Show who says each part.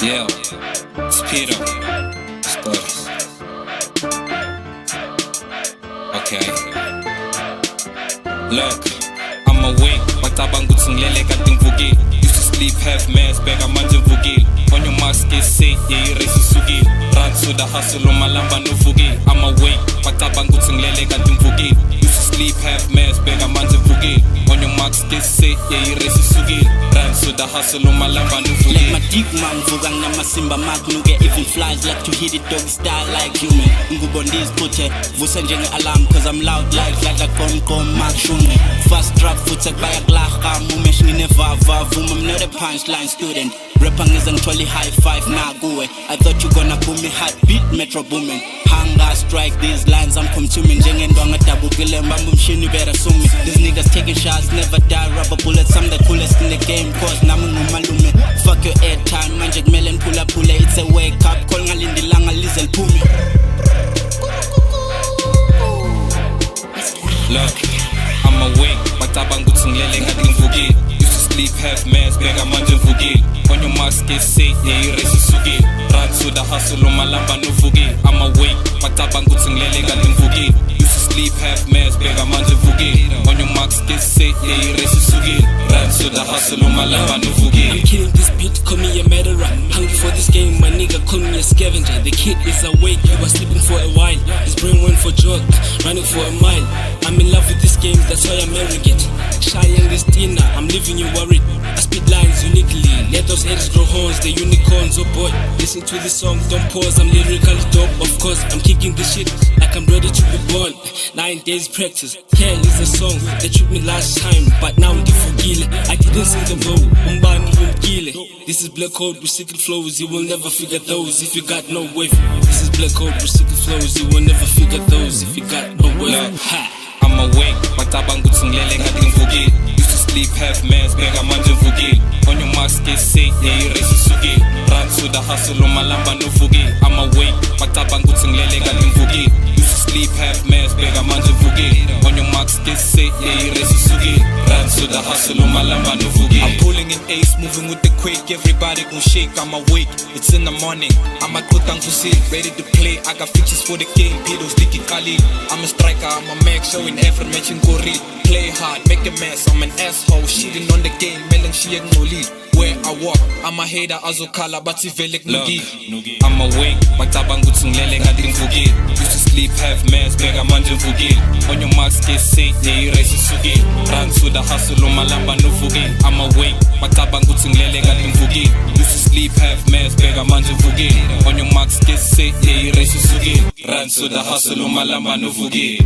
Speaker 1: Yeah, Paphiddo, Spurs. Okay. Look, I'm awake, ngicabanga ukuthi ngilele kanti ngivukile. Used to sleep half mass, bheka manje ngivukile. On your mask get set, yeah, irace isukile. Run to the hustle, umalamba novukile. I'm awake, ngicabanga ukuthi ngilele kanti ngivukile. Used to sleep half mass, bheka manje ngivukile. On your mask get set, yeah, irace isukile. Run to the hustle, umalamba novukile.
Speaker 2: Like my deep man, vugang na masimba magnuge. Even flies like to hit it dog style like human. Ngubondis pute, vusa njenge alarm, cause I'm loud like kom mag shunge. Fast drop footed by a glacha, mumesh ngine vava, vum, I'm not a punchline student. Rapping isn't totally high five, nah go away. I thought you gonna boom me hot beat, metro booming. Hunger strike, these lines I'm consuming. Jenge ndwanga tabukile, mbambu mshini better sue me. These niggas taking shots, never die, rubber bullets. I'm the coolest in the game, cause namu ngumalume. Fuck your airtime, manje kumele pull pule. It's a wake up, call ngalindilanga lizel pume.
Speaker 1: Look, I'm awake, ngicabanga ukuthi ngilele kanti ngivukile. Used to sleep half mass, bheka manje ngivukile. On your mask get set, yeah, irace isukile. Run to the hustle, umalamba novukile. I'm awake, ngicabanga ukuthi ngilele kanti ngivukile. Used to sleep half mass, bheka manje ngivukile. On your mask get set, yeah, irace isukile. Run to the hustle, umalamba novukile.
Speaker 3: I'm killing this beat, call me a murderer. Hungry for this game, my nigga, call me a scavenger. The kid is awake, he was sleeping for a while. His brain went for jog, running for a mile. I'm in love with this game, that's why I'm marrying it. Shy young Destina, I'm leaving you worried. I spit lines uniquely, let those heads grow horns, the unicorns, oh boy. Listen to this song, don't pause, I'm lyrically dope. Of course, I'm kicking this shit like I'm ready to be born. 9 days practice, here is the song that took me last time, but now Uvukile. I didn't sing the bow, Uvukile. This is black code with secret flows, you will never figure those if you got no wave. This is black code with secret flows, you will never figure those if you got no wave. Ha.
Speaker 1: I'm awake, ngicabanga ukuthi ngilele kanti ngivukile. Used to sleep half mass, bheka manje ngivukile. On your mask get set, yeah, irace isukile. Run to the hustle, umalamba novukile. I'm awake, ngicabanga ukuthi ngilele kanti ngivukile. Used to sleep half mass, bheka manje ngivukile. On your mask get set, yeah, irace isukile. Run to the hustle, umalamba novukile.
Speaker 4: I'm pulling in ace, moving with the quake. Everybody gon' shake, I'm awake. It's in the morning, I'm a kutang fusil, ready to play. I got features for the game, Paphiddo's Uvukile. I'm a striker, I'm a mag, showing every match in Gori. Play hard, make a mess, I'm an asshole. Shitting on the game, melang she acknowledge. Where I walk, I'm a hater, azokala, but velek nugi.
Speaker 1: I'm awake, ngicabanga ukuthi ngilele kanti ngivukile. Used to sleep half mass, bheka manje ngivukile. On your mask get set, yeah, irace isukile. Run to the hustle, umalamba novukile. I'm awake, ngicabanga ukuthi ngilele kanti ngivukile. Used to sleep half mass, bheka manje ngivukile. On your mask get set, yeah, irace isukile. Run to the hustle, umalamba novukile.